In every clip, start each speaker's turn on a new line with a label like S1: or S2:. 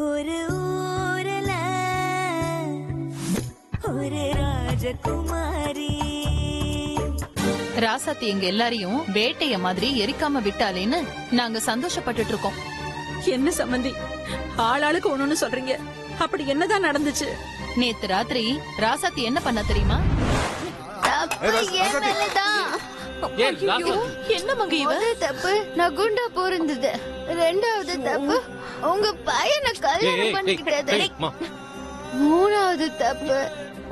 S1: ஒரு ஊரல ஒரு ராஜகுமாரி.
S2: ராசாத்தி எங்க எல்லாரையும் வேட்டைய மாதிரி எரிக்காம விட்டாலேன்னு நாங்க சந்தோஷப்பட்டுட்டு இருக்கோம்.
S3: என்ன சம்பந்தி ஆளாளுக்கு ஒண்ணுன்னு சொல்றீங்க? அப்படி என்னதான் நடந்துச்சு?
S2: நேத்து ராத்திரி ராசாத்தி என்ன பண்ண தெரியுமா? என்ன மங்க இவ?
S4: தப்பு நான் குண்டா போறந்தது. ரெண்டாவது தப்பு உங்க பையனை கல்யாணம் பண்ணிக்கிட்டது. மூணாவது தப்பு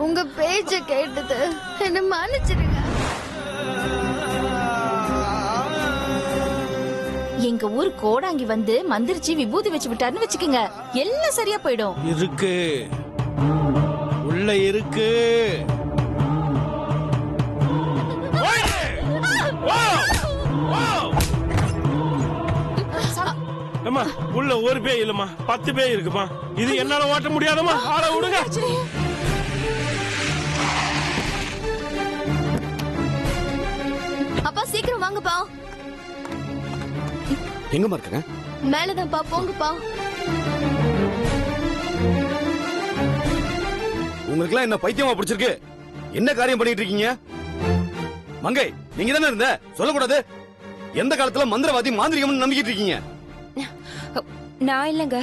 S4: உங்க பேச்ச கேட்டது. என்ன மன்னிச்சிடுங்க.
S5: எங்க ஊர் கோடாங்கி வந்து மந்திரிச்சு விபூதி வச்சு விட்டாருன்னு வச்சுக்கோங்க, எல்லாம் சரியா போயிடும்.
S6: இருக்கு உள்ள இருக்கு. அம்மா உள்ள ஒரு பேய் இல்லம்மா, 10 பேய் இருக்குமா. இது என்னால ஓட்ட முடியாதம்மா, ஆள விடுங்க.
S4: அப்பா சீக்கிரம் வாங்கப்பா.
S7: எங்கம்மா இருக்க?
S4: மேலதான்ப்பா, போங்கப்பா.
S7: உங்களுக்குலாம் என்ன பைத்தியமா பிடிச்சிருக்கு? என்ன காரியம் பண்ணிட்டு இருக்கீங்க? மங்கை நீங்க தானே இருந்த, சொல்லக்கூடாது. எந்த காலத்துல மந்திரவாதி மாந்திரிகம்னு நம்பிக்கிட்டு இருக்கீங்க?
S8: நான் இல்லங்க,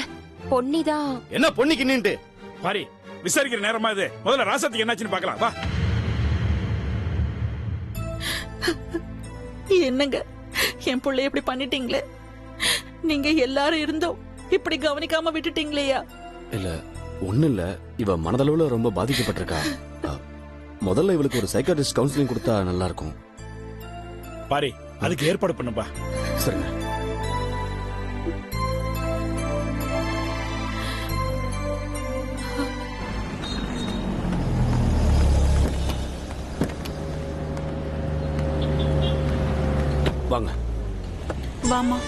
S8: பொன்னிதான்.
S7: என்ன பொன்னிக்கு நின்னுட்டு
S6: பாரி விசாரிக்கிற நேரமா இது? முதல்ல ராசாத்துக்கு என்னாச்சுன்னு பார்க்கலாம் வா.
S3: என்னங்க என் புள்ளைய இப்படி பண்ணிட்டீங்களே? நீங்க எல்லாரும் இருந்தோம் இப்படி கவனிக்காம விட்டுட்டீங்களேயா?
S7: இல்ல ஒண்ணு இல்ல, இவ மனதளவுல ரொம்ப பாதிக்கப்பட்டிருக்கா. முதல்ல இவளுக்கு ஒரு சைக்காட்ரிஸ்ட் கவுன்சிலிங் கொடுத்தா நல்லா இருக்கும்.
S6: பாரி அதுக்கு ஏற்பாடு பண்ணுப்பா.
S7: சரிங்க. வாங்க
S3: வாமா.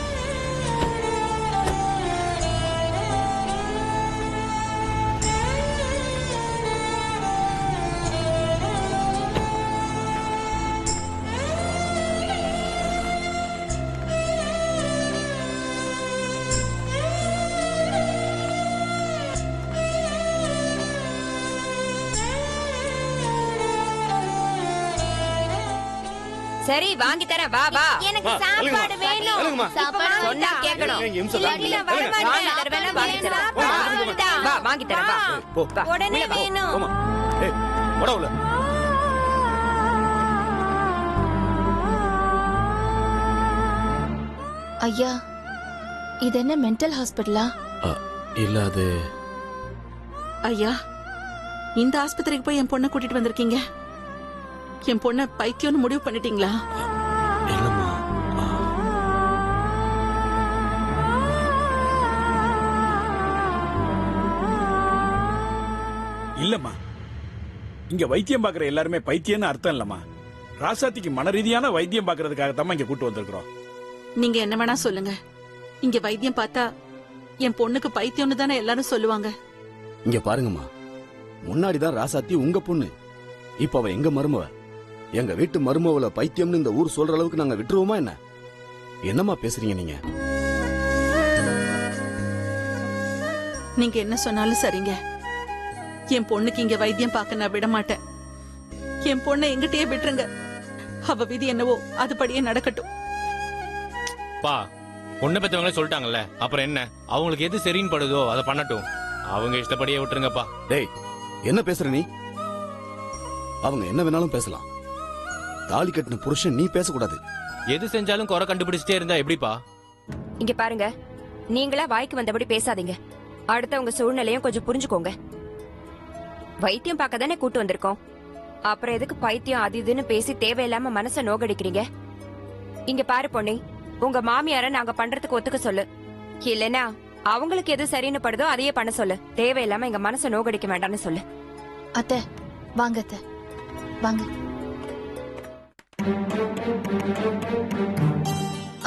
S8: சரி வாங்கி தரேன், வா வா.
S4: எனக்கு சாப்பாடு வேணும். சாப்பாடு
S8: சொன்னா கேட்கணும். இல்லாட்டி நான் வர மாட்டேன். வாங்கி தரேன். வா வாங்கி தரேன், வா.
S4: உடனே வேணும்.
S5: ஐயா, இது என்ன மென்டல் ஹாஸ்பிட்டலா?
S7: இல்ல அது
S3: ஐயா, இந்த ஆஸ்பத்திரிக்கு போய் என் பொண்ணை கூட்டிட்டு வந்திருக்கீங்க. என் பொண்ணை பைத்தியம்னு முடிவு பண்ணிட்டீங்களா?
S7: இல்லம்மா.
S6: இல்லம்மா, இங்க வைத்தியம் பாக்குற எல்லாருமே பைத்தியம்னு அர்த்தம் இல்லம்மா. ராசாத்திக்கு மன ரீதியான வைத்தியம் பாக்குறதுக்காக இங்க கூட்டு வந்திருக்கிறோம்.
S3: நீங்க என்ன வேணா சொல்லுங்க, இங்க வைத்தியம் பார்த்தா என் பொண்ணுக்கு பைத்தியம்னு தானே எல்லாரும் சொல்லுவாங்க.
S7: இங்க பாருங்கம்மா, முன்னாடிதான் ராசாத்தி உங்க பொண்ணு, இப்ப அவ எங்க மருமவ. எங்க வீட்டு மருமவள பைத்தியம்னு இந்த ஊர் சொல்ற அளவுக்கு நாங்க விட்டுருவோமா என்ன? என்னம்மா பேசுறீங்க நீங்க?
S3: நீங்க என்ன சொன்னாலும் சரிங்க. என் பொண்ணுக்கு இங்க வைத்தியம் பார்க்க நான் விட மாட்டேன். என் பொண்ணை எங்கிட்டயே விட்டுருங்க. அவ விதி என்னவோ அதுபடியே நடக்கட்டும்.
S9: பா, பொண்ணை பெற்றவங்களே சொல்லிட்டாங்கல்ல, அப்புறம் என்ன? அவங்களுக்கு எது சரின்னு படுதோ அதை பண்ணட்டும். அவங்க இஷ்டப்படியே விட்டுருங்கப்பா.
S7: டேய், என்ன பேசுற நீ? அவங்க என்ன வேணாலும் பேசலாம். தாலி கட்டின புருஷன் நீ பேசக்கூடாது.
S9: எது செஞ்சாலும் குறை கண்டுபிடிச்சிட்டே இருந்தா எப்படிப்பா?
S8: இங்க பாருங்க, நீங்களா வாய்க்கு வந்தபடி பேசாதீங்க. அடுத்தவங்க சூழ்நிலையும் கொஞ்சம் புரிஞ்சுக்கோங்க. வைத்தியம் பார்க்க தானே கூட்டு வந்திருக்கோம். அப்புறம் எதுக்கு பைத்தியம் அது இதுன்னு பேசி தேவையில்லாம மனச நோகடிக்கிறீங்க? இங்க பாரு பொண்ணே, உங்க மாமியார நாங்க பண்றதுக்கு ஒத்துக்க சொல்லு. இல்லனா அவங்களுக்கு எது சரின்னு படுதோ அதையே பண்ண சொல்லு. தேவையில்லாம எங்க மனச நோகடிக்க வேண்டாம்னு சொல்லு.
S5: அத்தை வாங்க, அத்தை வாங்க.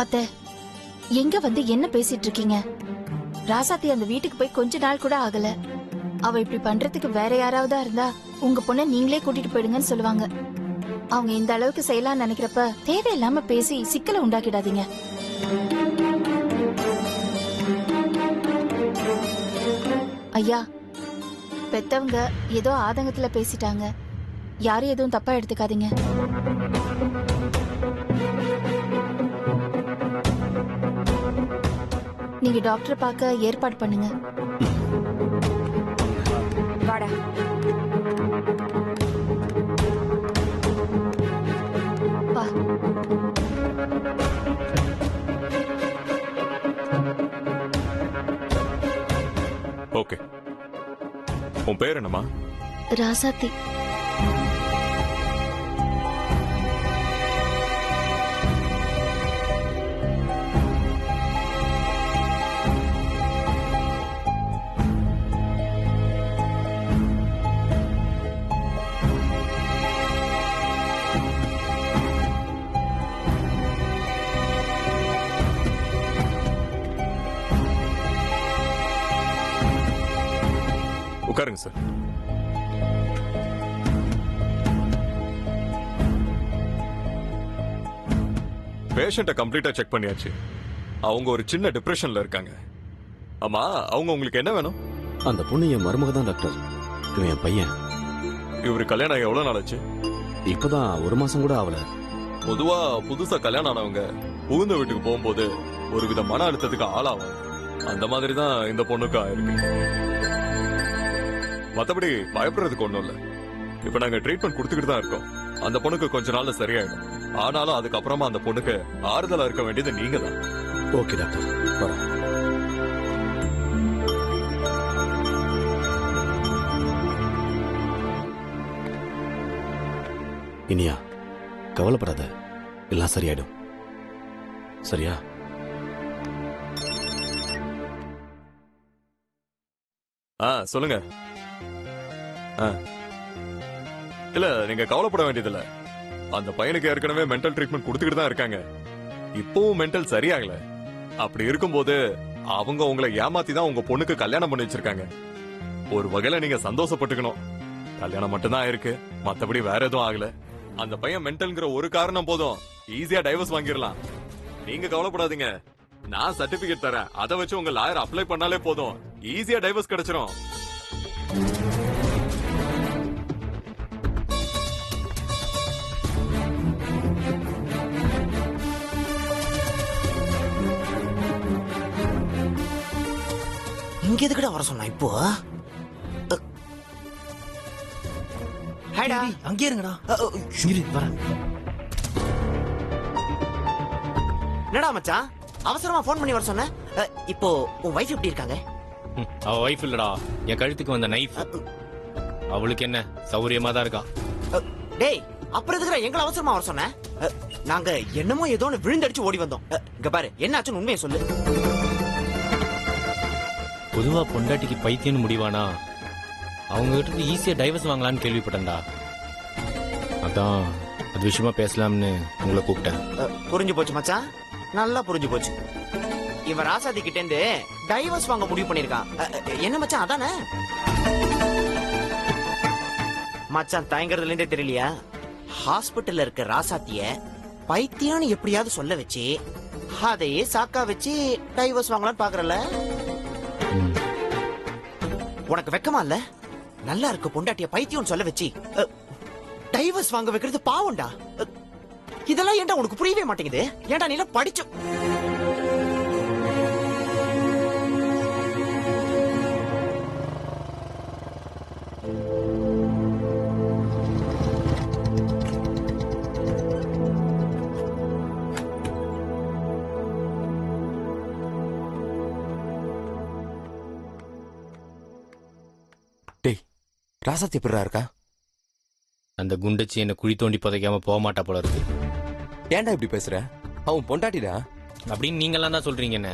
S5: அத்தை, எங்க வந்து என்ன பேசிட்டு இருக்கீங்க? ராசாத்தி அந்த வீட்டுக்கு போய் கொஞ்ச நாள் கூட ஆகல. அவ இப்படி பண்றதுக்கு வேற யாராவதா இருந்தா உங்க பொண்ணை நீங்களே கூட்டிட்டு போயிடுங்கன்னு சொல்லுவாங்க. அவங்க இந்த அளவுக்கு செய்யலாம்னு நினைக்கிறப்ப தேவையில்லாம பேசி சிக்கலை உண்டாக்கிடாதீங்க. ஐயா, பெத்தவங்க ஏதோ ஆதங்கத்துல பேசிட்டாங்க. யாரும் எதுவும் தப்பா எடுத்துக்காதீங்க. நீங்க டாக்டரை பார்க்க ஏற்பாடு பண்ணுங்க.
S8: வாடா.
S5: வா.
S10: ஓகே, உன் பேர் என்னம்மா?
S5: ராசாத்தி.
S10: உட்காருங்க சார். பேஷண்ட்டை கம்ப்ளீட்டா செக் பண்ணியாச்சு. அவங்க ஒரு சின்ன டிப்ரெஷன்ல இருக்காங்க. ஆமா, அவங்க உங்களுக்கு என்ன வேணும்?
S7: அந்த பொண்ணு என் மருமக தான் டாக்டர். இவன் என் பையன்.
S10: இவரு கல்யாணம் எவ்வளவு நாள் ஆச்சு?
S7: இப்பதான் 1 மாசம் கூட ஆகல.
S10: பொதுவா புதுசா கல்யாணம் ஆனவங்க புகுந்த வீட்டுக்கு போகும்போது ஒரு வித மன அழுத்தத்துக்கு ஆளாகும். அந்த மாதிரி தான் இந்த பொண்ணுக்கு ஆயிருக்கு. மத்தபடி பயப்படுறதுக்கு ஒண்ணும் இல்ல. இப்ப நாங்க ட்ரீட்மெண்ட் கொடுத்துக்கிட்டு தான் இருக்கோம். அந்த பொண்ணுக்கு கொஞ்ச நாள்ல சரியாயிடும். ஆனாலும் அதுக்கப்புறமா அந்த பொண்ணுக்கு ஆறுதலா இருக்க வேண்டியது நீங்க தான்.
S7: ஓகே டாக்டர், வரேன். இனியா, கவலைப்படாத, எல்லாம் சரியாயிடும். சரியா?
S10: சொல்லுங்க. இல்ல, நீங்க கவலைப்பட வேண்டியதில்ல. அந்த பையனுக்கு ஏற்கனவே மென்டல் ட்ரீட்மெண்ட் கொடுத்துக்கிட்டு தான் இருக்காங்க. இப்பவும் மென்டல் சரியாகல. அப்படி இருக்கும்போது அவங்க உங்களை ஏமாத்தி தான் உங்க பொண்ணுக்கு கல்யாணம் பண்ணி வச்சிருக்காங்க. ஒரு வகையில நீங்க சந்தோஷப்பட்டுக்கணும். கல்யாணம் மட்டும்தான் ஆயிருக்கு, மத்தபடி வேற எதுவும் ஆகல. அந்த பையன் மென்டல்ங்கிற ஒரு காரணம் போதும், ஈஸியா டைவர்ஸ் வாங்கிடலாம். நீங்க கவலைப்படாதீங்க, நான் சர்டிபிகேட் தரேன். அதை வச்சு உங்க லாயர் அப்ளை பண்ணாலே போதும், ஈஸியா டைவர்ஸ் கிடைச்சிரும்.
S11: இங்க எதுக்குடா வர சொன்னா இப்போ? ஹாய்டா, அங்கே இருங்கடா. இரு, வரேன். என்னடா மச்சான், அவசரமா ஃபோன் பண்ணி வர சொன்ன? இப்போ உன் வைஃப் எப்படி இருக்காங்க?
S9: அவ வைஃப் இல்லடா, என் கழுத்துக்கு வந்த நைஃப். அவளுக்கு என்ன, சௌரியமா தான் இருக்கா.
S11: டேய், அப்புறம் எதுக்குடா எங்களை அவசரமா வர சொன்ன? நாங்க என்னமோ ஏதோன்னு விழுந்தடிச்சு ஓடி வந்தோம். இங்க பாரு, என்னாச்சுன்னு உண்மையை சொல்லு.
S9: பொதுவா பொண்டாட்டிக்கு பைத்தியம்னு முடிவானா அவங்க கிட்ட ஈஸியா டைவர்ஸ் வாங்கலாம்னு கேள்விப்பட்டேன்டா. அதான் அது விஷயமா பேசலாம்னு உங்களை கூப்பிட்டேன்.
S11: புரிஞ்சு போச்சு மச்சான், நல்லா புரிஞ்சு போச்சு. இவன் ராசாதி கிட்ட இருந்து டைவர்ஸ் வாங்க முடிவு பண்ணிருக்கான். என்ன மச்சான், அதானே? மச்சான் தயங்குறதுல இருந்தே தெரியலையா? ஹாஸ்பிட்டல்ல இருக்க ராசாத்திய பைத்தியம்னு எப்படியாவது சொல்ல வச்சு அதையே சாக்கா வச்சு டைவர்ஸ் வாங்கலாம்னு பாக்குறல. உனக்கு வெக்கமா இல்ல? நல்லா இருக்க பொண்டாட்டிய பைத்தியம் சொல்ல வச்சு டைவர்ஸ் வாங்க வைக்கிறது பாவம்டா. இதெல்லாம் ஏன்டா உனக்கு புரியவே மாட்டேங்குது? ஏன்டா நீ படிச்சு
S12: ராசாத்தி எப்படிரா இருக்கா?
S9: அந்த குண்டச்சி என்ன குழி தோண்டி புதைக்காம போக மாட்டா போல இருக்கு.
S12: ஏன்டா இப்படி பேசுற? அவன் பொண்டாட்டிடா.
S9: அப்படின்னு நீங்க எல்லாம் தான் சொல்றீங்க, என்ன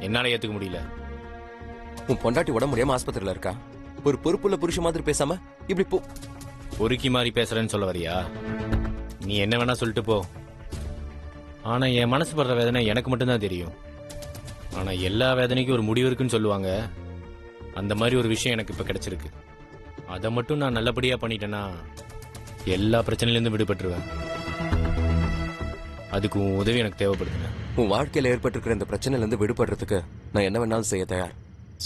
S9: என்னால ஏத்துக்க முடியல.
S12: உன் பொண்டாட்டி உடம்பு முடியாம ஆஸ்பத்திரியில இருக்கா. ஒரு பொறுப்புள்ள புருஷ மாதிரி பேசாம இப்படி போ.
S9: பொறுக்கி மாதிரி பேசுறேன்னு சொல்ல வரியா? நீ என்ன வேணா சொல்லிட்டு போ. ஆனா என் மனசு படுற வேதனை எனக்கு மட்டும்தான் தெரியும். ஆனா எல்லா வேதனைக்கும் ஒரு முடிவு இருக்குன்னு சொல்லுவாங்க. அந்த மாதிரி ஒரு விஷயம் எனக்கு இப்ப கிடைச்சிருக்கு. அதை மட்டும் நான் நல்லபடியா பண்ணிட்டேன்னா எல்லா பிரச்சனையிலிருந்து விடுபட்டுருவேன். அதுக்கு உன் உதவி எனக்கு தேவைப்படுது.
S12: உன் வாழ்க்கையில ஏற்பட்டிருக்கிற இந்த பிரச்சனையில இருந்து விடுபடுறதுக்கு நான் என்ன வேணாலும் செய்ய தயார்.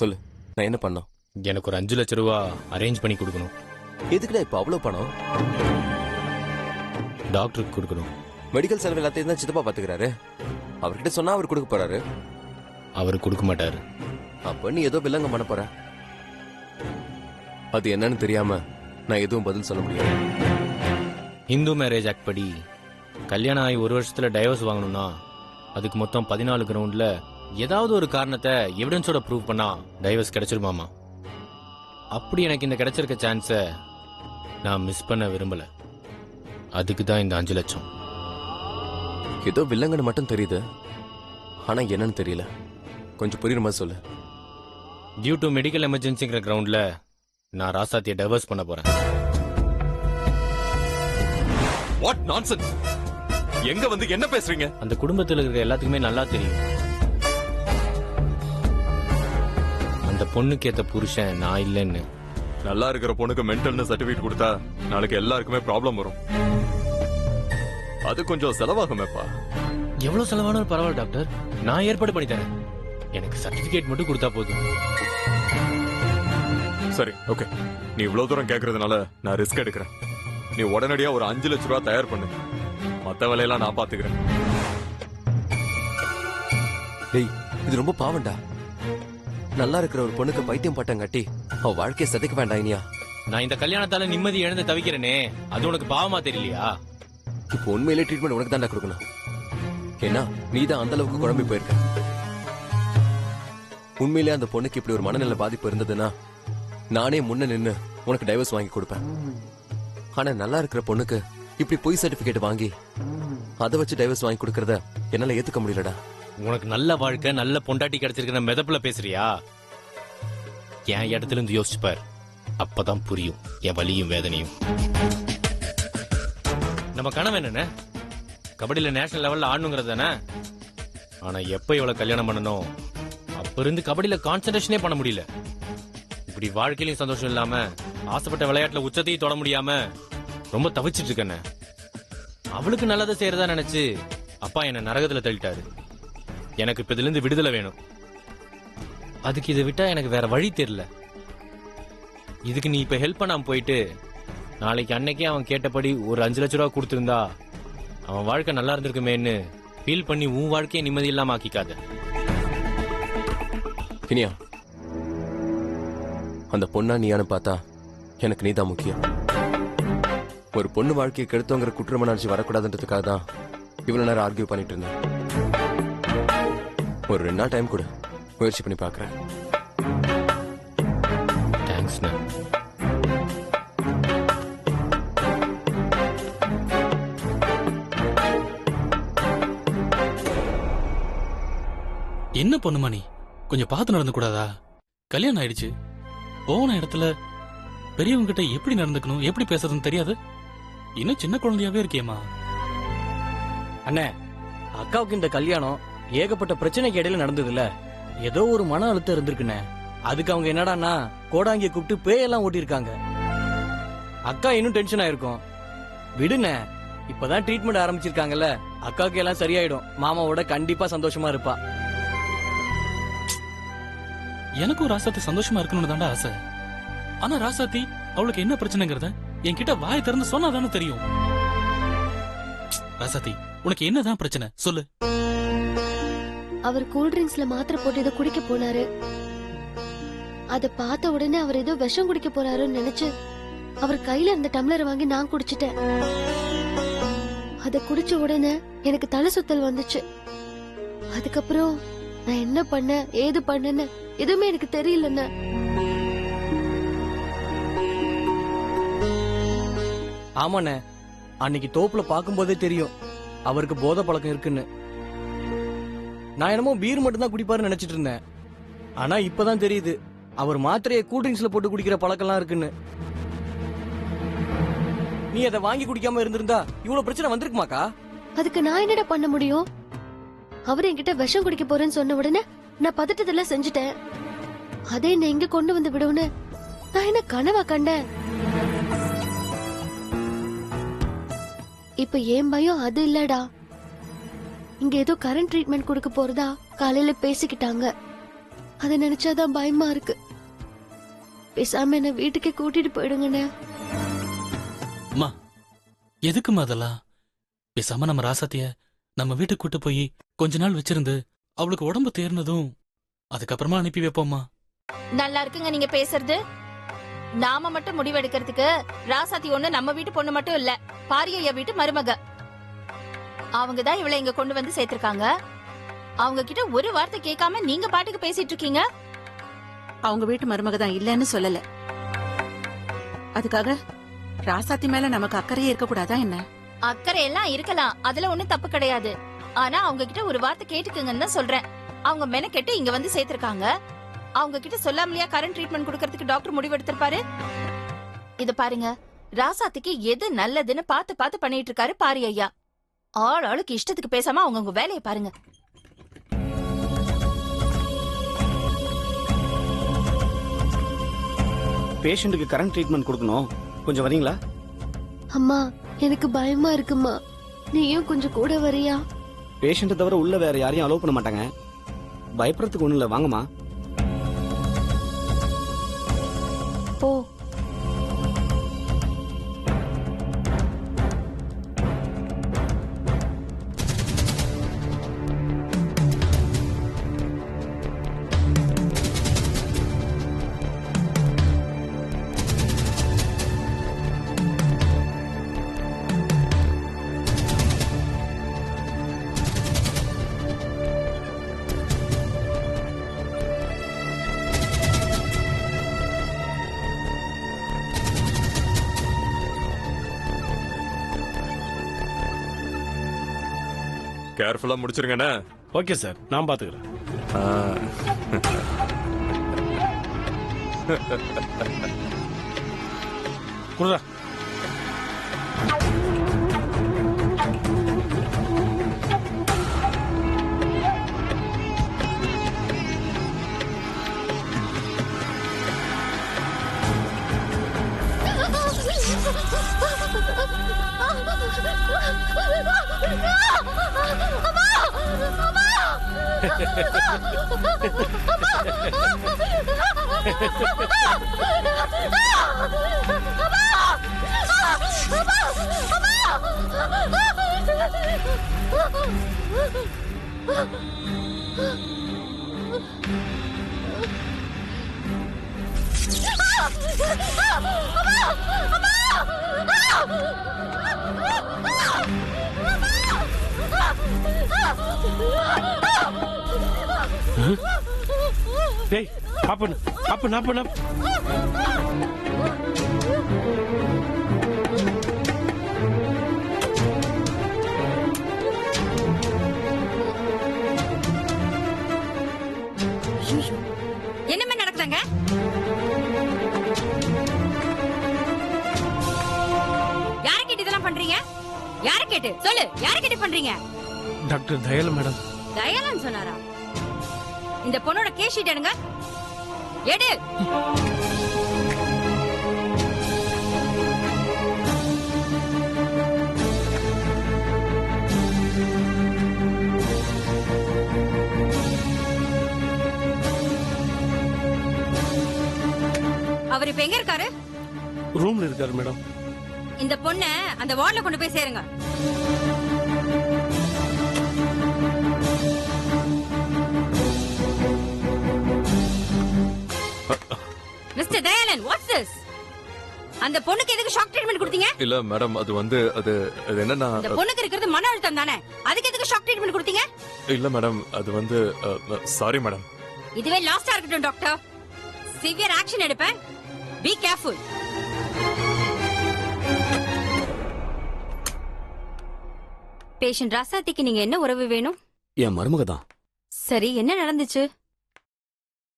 S12: சொல்லு, நான் என்ன பண்ணோம்?
S9: எனக்கு ஒரு 5 லட்சம் ரூபா அரேஞ்ச் பண்ணி கொடுக்கணும்.
S12: எதுக்குடா இப்ப அவ்வளவு பணம்?
S9: டாக்டருக்கு கொடுக்கணும்.
S12: மெடிக்கல் செலவு எல்லாத்தையும் தான் சித்தப்பா பாத்துக்கிறாரு. அவர்கிட்ட சொன்னா அவர் கொடுக்க போறாரு.
S9: அவர் கொடுக்க மாட்டாரு.
S12: அப்ப நீ ஏதோ வில்லங்க பண்ண போற. அது என்னன்னு தெரியாம நான் எதுவும் பதில் சொல்ல முடியாது.
S9: இந்து மேரேஜ் ஆக்ட் படி கல்யாணம் ஆகி 1 வருஷத்துல டைவர்ஸ் வாங்கணும்னா அதுக்கு மொத்தம் 14 கிரவுண்ட்ல ஏதாவது ஒரு காரணத்தை எவிடன்ஸோட ப்ரூவ் பண்ணா டைவர்ஸ் கிடைச்சிருமாமா. அப்படி எனக்கு இந்த கிடைச்சிருக்க சான்ஸை நான் மிஸ் பண்ண விரும்பல. அதுக்கு தான் இந்த 5 லட்சம்.
S12: ஏதோ வில்லங்கன்னு மட்டும் தெரியுது, ஆனா என்னன்னு தெரியல. கொஞ்சம் புரியுற மாதிரி சொல்லு.
S9: டியூ டு மெடிக்கல் எமர்ஜென்சிங்கிற கிரவுண்ட்ல நான் ராசாத்தியை டைவர்ஸ் பண்ண போறேன்.
S10: What nonsense! எங்க வந்து என்ன பேசுறீங்க?
S9: அந்த குடும்பத்தில் இருக்கிற எல்லாத்துக்குமே நல்லா தெரியும் அந்த பொண்ணுக்கு ஏத்த புருஷன் நான் இல்லைன்னு.
S10: நல்லா இருக்கிற பொண்ணுக்கு மென்டல்னு சர்டிபிகேட் கொடுத்தா நாளைக்கு எல்லாருக்குமே ப்ராப்ளம் வரும். அது கொஞ்சம் செலவாகுமேப்பா.
S9: எவ்வளவு செலவானாலும் பரவாயில்ல டாக்டர், நான் ஏற்பாடு பண்ணி தரேன். எனக்கு சர்டிபிகேட் மட்டும் கொடுத்தா போதும்.
S10: சரி, ஓகே. நீ இவ்வளவு தூரம் கேக்குறதுனால நான் ரிஸ்க் எடுக்கிறேன். நீ உடனடியா ஒரு 5 லட்சம் ரூபாய் தயார் பண்ணு. மத்த வேலையெல்லாம் நான் பாத்துக்கிறேன்.
S12: டேய், இது ரொம்ப பாவண்டா. நல்லா இருக்கிற ஒரு பொண்ணுக்கு பைத்தியம் பட்டம் கட்டி அவ வாழ்க்கையை சதைக்க வேண்டாம் இனியா.
S9: நான் இந்த கல்யாணத்தால நிம்மதி இழந்து தவிக்கிறேனே, அது உனக்கு பாவமா தெரியலையா?
S12: இப்போ உண்மையிலே ட்ரீட்மெண்ட் உனக்கு தான்டா கொடுக்கணும். ஏன்னா நீ தான் அந்த அளவுக்கு குழம்பி போயிருக்க. உண்மையிலே அந்த பொண்ணுக்கு இப்படி ஒரு மனநல பாதிப்பு இருந்ததுன்னா நானே முன்ன நின்னு உனக்கு டைவர்ஸ் வாங்கி கொடுப்பேன். ஆனா நல்லா இருக்கிற பொண்ணுக்கு இப்படி பொய் சர்டிபிகேட் வாங்கி அதை வச்சு டைவர்ஸ் வாங்கி கொடுக்கறத என்னால ஏத்துக்க முடியலடா.
S9: உனக்கு நல்ல வாழ்க்கை, நல்ல பொண்டாட்டி கிடைச்சிருக்கிற மெதப்புல பேசுறியா? என் இடத்துல இருந்து யோசிச்சுப்பார், அப்பதான் புரியும் என் வலியும் வேதனையும். நம்ம கனவு என்னன்னு கபடியில நேஷனல் லெவல்ல ஆடணுங்கிறது தானே. ஆனா எப்ப இவ்வளவு கல்யாணம் பண்ணணும் அப்ப இருந்து கபடியில கான்சென்ட்ரேஷனே பண்ண முடியல. இப்படி வாழ்க்கையிலும் சந்தோஷம் இல்லாம ஆசைப்பட்ட விளையாட்டுல உச்சத்தையும் தொட முடியாம ரொம்ப தவிச்சிட்டு இருக்கேன். அவளுக்கு நல்லதை செய்யறதா நினைச்சு அப்பா என்ன நரகத்துல தள்ளிட்டாரு. எனக்கு இப்ப இதுல இருந்து விடுதலை வேணும். அதுக்கு இதை விட்டா எனக்கு வேற வழி தெரியல. இதுக்கு நீ இப்ப ஹெல்ப் பண்ணாம போயிட்டு நாளைக்கு அன்னைக்கே அவன் கேட்டபடி ஒரு 5 லட்சம் ரூபா கொடுத்திருந்தா அவன் வாழ்க்கை நல்லா இருந்திருக்குமேன்னு ஃபீல் பண்ணி உன் வாழ்க்கையை நிம்மதி இல்லாம ஆக்கிக்காத.
S12: இனியா, அந்த பொண்ணா நீயானு பார்த்தா எனக்கு நீதான் முக்கியம். ஒரு பொண்ணு வாழ்க்கையை கெடுத்தவங்கிற குற்றமணர்ச்சி வரக்கூடாதுன்றதுக்காக தான் இவ்வளவு நேரம் ஆர்கியூ பண்ணிட்டு இருந்தேன். ஒரு 2 நாள் டைம் கொடு, முயற்சி பண்ணி பாக்குறேன்.
S9: தேங்க்ஸ்.
S13: என்ன பொண்ணுமா நீ? கொஞ்சம் பார்த்து நடந்து கூடாதா? கல்யாணம் ஆயிடுச்சு, போன இடத்துல பெரியவங்க கிட்ட எப்படி நடந்துக்கணும், எப்படி பேசுறதுன்னு தெரியாது. இன்னும் சின்ன குழந்தையாவே இருக்கியம்மா.
S14: அண்ணே, அக்காவுக்கு இந்த கல்யாணம் ஏகப்பட்ட பிரச்சனைக்கு இடையில நடந்ததுல, ஏதோ ஒரு மன அழுத்தம் இருந்திருக்குண்ணே. அதுக்கு அவங்க என்னடான்னா கோடாங்கிய கூப்பிட்டு பேயெல்லாம் ஓட்டிருக்காங்க. அக்கா இன்னும் டென்ஷன் ஆயிருக்கும். விடுண்ணே, இப்பதான் ட்ரீட்மெண்ட் ஆரம்பிச்சிருக்காங்கல்ல, அக்காவுக்கு எல்லாம் சரியாயிடும். மாமாவோட கண்டிப்பா சந்தோஷமா இருப்பா.
S13: எனக்கும் ராசாத்தி சந்தோஷமா இருக்கணும்னு தாண்டா ஆசை. ஆனா ராசாத்தி அவளுக்கு என்ன பிரச்சனைங்கிறத என்கிட்ட வாய் திறந்து சொன்னாதானே தெரியும். ராசாத்தி, உனக்கு என்னதான் பிரச்சனை சொல்லு.
S15: அவர் கூல் ட்ரிங்க்ஸ்ல மாத்திரை போட்டு ஏதோ குடிக்க போனாரு. அத பார்த்த உடனே அவர் ஏதோ விஷம் குடிக்க போறாருன்னு நினைச்சு அவர் கையில இருந்த டம்ளரை வாங்கி நான் குடிச்சிட்டேன். அத குடிச்ச உடனே எனக்கு தலை சுத்தல் வந்துச்சு. அதுக்கப்புறம் நான் என்ன பண்ண ஏது பண்ணேன்னு எதுவுமே எனக்கு தெரியலன்னு.
S14: ஆமாண்ணே, அன்னைக்கு தோப்புல பாக்கும்போதே தெரியும் அவருக்கு போதை பழக்கம் இருக்குன்னு. நான் என்னமோ பீர் மட்டும் தான் குடிப்பாருன்னு நினைச்சிட்டு இருந்தேன். ஆனா இப்பதான் தெரியுது அவர் மாத்திரையை கூல் ட்ரிங்க்ஸ்ல போட்டு குடிக்கிற பழக்கம்லாம் இருக்குன்னு. நீ அதை வாங்கி குடிக்காம இருந்திருந்தா இவ்வளவு பிரச்சனை வந்திருக்குமாக்கா?
S15: அதுக்கு நான் என்னடா பண்ண முடியும்? அவர் என்கிட்ட விஷம் குடிக்க போறேன்னு சொன்ன உடனே நான் பதட்டத்துல செஞ்சுட்டேன். அதே என்ன இங்க கொண்டு வந்து விடுன்னு நான் என்ன கனவா கண்டேன்? இப்ப ஏன் பயம் அது இல்லடா. இங்க ஏதோ கரண்ட் ட்ரீட்மெண்ட் கொடுக்க போறதா காலையில பேசிக்கிட்டாங்க. அத நினைச்சாதான் பயமா இருக்கு. பேசாம என்ன வீட்டுக்கே கூட்டிட்டு போயிடுங்கண்ணே.
S13: அம்மா எதுக்குமா அதெல்லாம்? பேசாம நம்ம ராசாத்திய நம்ம வீட்டுக்கு கூட்டு போய் கொஞ்ச நாள் வச்சிருந்து அவளுக்கு உடம்பு தேர்னதும் அதுக்கப்புறமா அனுப்பி வைப்போம்மா.
S5: நல்லா இருக்குங்க நீங்க பேசுறது. நாம மட்டும் முடிவெடுக்கிறதுக்கு ராசாத்தி ஒண்ணு நம்ம வீட்டு பொண்ணு மட்டும் இல்ல, பாரியையா வீட்டு மருமக. அவங்கதான் இவளை இங்க கொண்டு வந்து சேர்த்திருக்காங்க. அவங்க கிட்ட ஒரு வார்த்தை கேட்காம நீங்க பாட்டுக்கு பேசிட்டு இருக்கீங்க.
S3: அவங்க வீட்டு மருமக தான் இல்லன்னு சொல்லல. அதுக்காக ராசாத்தி மேல நமக்கு அக்கறையே இருக்க கூடாதா என்ன?
S5: அக்கறை எல்லாம் இருக்கலாம், அதுல ஒண்ணும் தப்பு கிடையாது. ஆனா அவங்க கிட்ட ஒரு வார்த்தை கேட்டுக்குங்கன்னு தான் சொல்றேன். அவங்க மெனக்கெட்டு இங்க வந்து சேர்த்திருக்காங்க. அவங்க கிட்ட சொல்லாமலையா கரண்ட் ட்ரீட்மெண்ட் கொடுக்கறதுக்கு டாக்டர் முடிவெடுத்திருப்பாரு. இது பாருங்க, ராசாத்திக்கு எது நல்லதுன்னு பார்த்து பார்த்து பண்ணிட்டு இருக்காரு பாரி ஐயா. ஆளுக்கு இஷ்டத்துக்கு பேசாம அவங்க வேலையை பாருங்க.
S7: பேஷண்ட்டுக்கு கரண்ட் ட்ரீட்மெண்ட் கொடுக்கணும், கொஞ்சம் வரீங்களா?
S15: அம்மா எனக்கு பயமா இருக்குமா, நீயும் கொஞ்சம் கூட வரியா?
S7: பேஷண்ட்டை தவிர உள்ள வேற யாரையும் அலோவ் பண்ண மாட்டாங்க. பயப்படுறதுக்கு ஒண்ணும் இல்ல, வாங்கம்மா.
S5: போ.
S10: கேர்ஃபுல்லா முடிச்சிருங்கண்ணே.
S6: ஓகே சார், நான் பாத்துக்கிறேன். குடுறா. டேய் அப்பன் அப்பன் அப்பன்
S8: என்னமே நடக்குதாங்க? யாரை கேட்டு இதெல்லாம் பண்றீங்க? யாரை கேட்டு சொல்லு, யாரை கேட்டு பண்றீங்க?
S6: Doctor Dayalu madam.
S8: தயாலன் சொன்னாரா? இந்த பொண்ணோட கேஸ் ஷீட் எடுங்க. எடு. அவர் இப்ப எங்க இருக்காரு?
S6: ரூம்ல இருக்காரு மேடம்.
S8: இந்த பொண்ண அந்த வார்டுல கொண்டு போய் சேருங்க. Mister Dayalan, watts this? அந்த பொண்ணுக்கு எதுக்கு ஷாக் ட்ரீட்மெண்ட் கொடுத்தீங்க?
S10: இல்ல மேடம், அது வந்து அது என்னன்னா,
S8: அந்த பொண்ணுக்கு இருக்கிறது மன அழுத்தம் தானே, அதுக்கு எதுக்கு ஷாக் ட்ரீட்மெண்ட் கொடுத்தீங்க?
S10: இல்ல மேடம், அது வந்து சாரி மேடம்.
S8: இதுவே லாஸ்டா இருக்கட்டும் டாக்டர். சிவியர் ஆக்ஷன் எடுப்பேன். Be careful. பேஷண்ட் ராசாத்திக்கு நீங்க என்ன உறவு வேணும்?
S7: என் மருமக தான்.
S8: சரி, என்ன நடந்துச்சு?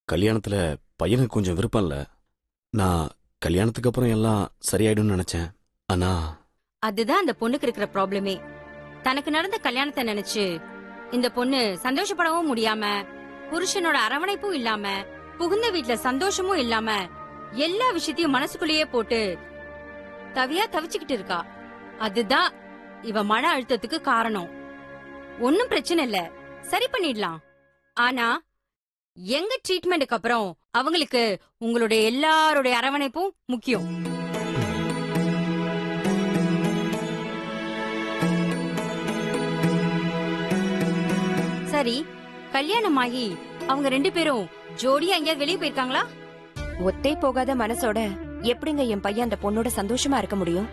S7: கல்யாணத்துல பையனுக்கு கொஞ்சம் விருப்பம் இல்ல. நான் கல்யாணத்துக்கு அப்புறம் எல்லாம் சரியாயிடும்னு நினைச்சேன். ஆனா
S8: அதுதான் அந்த பொண்ணுக்கு இருக்கிற ப்ராப்ளமே. தனக்கு நடந்த கல்யாணத்தை நினைச்சு இந்த பொண்ணு சந்தோஷப்படவும் முடியாம, புருஷனோட அரவணைப்பும் இல்லாம, புகுந்த வீட்டுல சந்தோஷமும் இல்லாம, எல்லா விஷயத்தையும் மனசுக்குள்ளேயே போட்டு தவியா தவிச்சுக்கிட்டு இருக்கா. அதுதான் இவ மன அழுத்தத்துக்கு காரணம். ஒன்னும் பிரச்சனை இல்ல, சரி பண்ணிடலாம். ஆனா எங்க ட்ரீட்மெண்ட்டுக்கு அப்புறம்
S16: அவங்களுக்கு உங்களுடைய எல்லாருடைய அரவணைப்பும் முக்கியம். சரி, கல்யாணம் ஆகி அவங்க 2 பேரும் ஜோடியா எங்கேயாவது வெளியே போயிருக்காங்களா?
S8: ஒத்தே போகாத மனசோட எப்படிங்க என் பையன் அந்த பொண்ணோட சந்தோஷமா இருக்க முடியும்?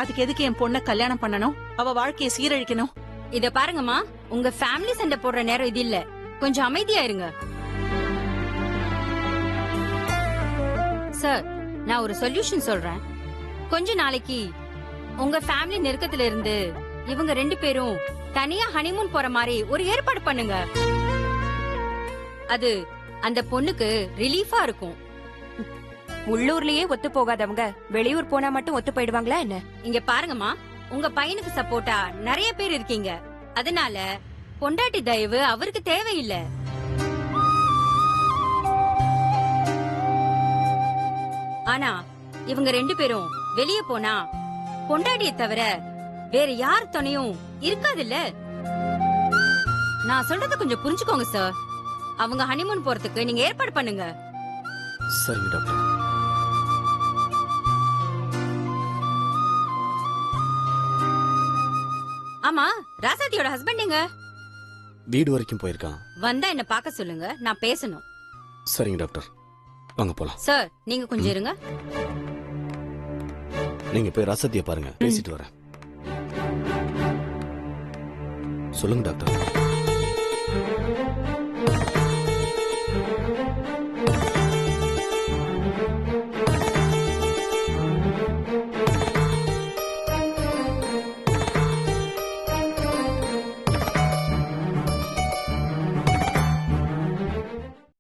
S3: அதுக்கு எதுக்கு என் பொண்ண கல்யாணம் பண்ணணும்? அவ வாழ்க்கையை சீரழிக்கணும்?
S16: இத பாருங்கம்மா, உங்க ஃபேமிலி சண்டை போடுற நேரம் இது இல்ல. கொஞ்சம் அமைதியா இருங்க. சார், நான் ஒரு சொல்யூஷன் சொல்றேன். கொஞ்ச நாளைக்கு உங்க ஃபேமிலி நெருக்கத்துல இருந்து இவங்க 2 பேரும் தனியா ஹனிமூன் போற மாதிரி ஒரு ஏற்பாடு பண்ணுங்க. அது அந்த பொண்ணுக்கு ரிலீஃபா இருக்கும்.
S8: உள்ளூர்லயே ஒத்து போகாதவங்க வெளியூர் போனா மட்டும் ஒத்து போயிடுவாங்களா என்ன?
S16: இங்க பாருங்கம்மா, உங்க பையனுக்கு சப்போர்ட்டா நிறைய பேர் இருக்கீங்க. அதனால பொண்டாட்டி தயவு அவருக்கு தேவையில்லை. ஆனா இவங்க 2 பேரும் வெளியே போனா பொண்டாட்டியை தவிர வேற யார் துணையும் இருக்காதுல்ல. நான் சொல்றத கொஞ்சம் புரிஞ்சுக்கோங்க சார். அவங்க ஹனிமூன் போறதுக்கு நீங்க ஏற்பாடு பண்ணுங்க.
S7: சரிங்க டாக்டர்.
S16: ஆமா, ராசாத்தியோட ஹஸ்பண்ட் எங்க?
S7: வீடு வரைக்கும் போயிருக்கான்.
S16: வந்தா என்ன பார்க்க சொல்லுங்க, நான் பேசணும்.
S7: சரிங்க டாக்டர், வாங்க போலாம்.
S16: சார், நீங்க கொஞ்சம் இருங்க.
S7: நீங்க போய் ராசாத்திய பாருங்க, பேசிட்டு வரேன். சொல்லுங்க டாக்டர்.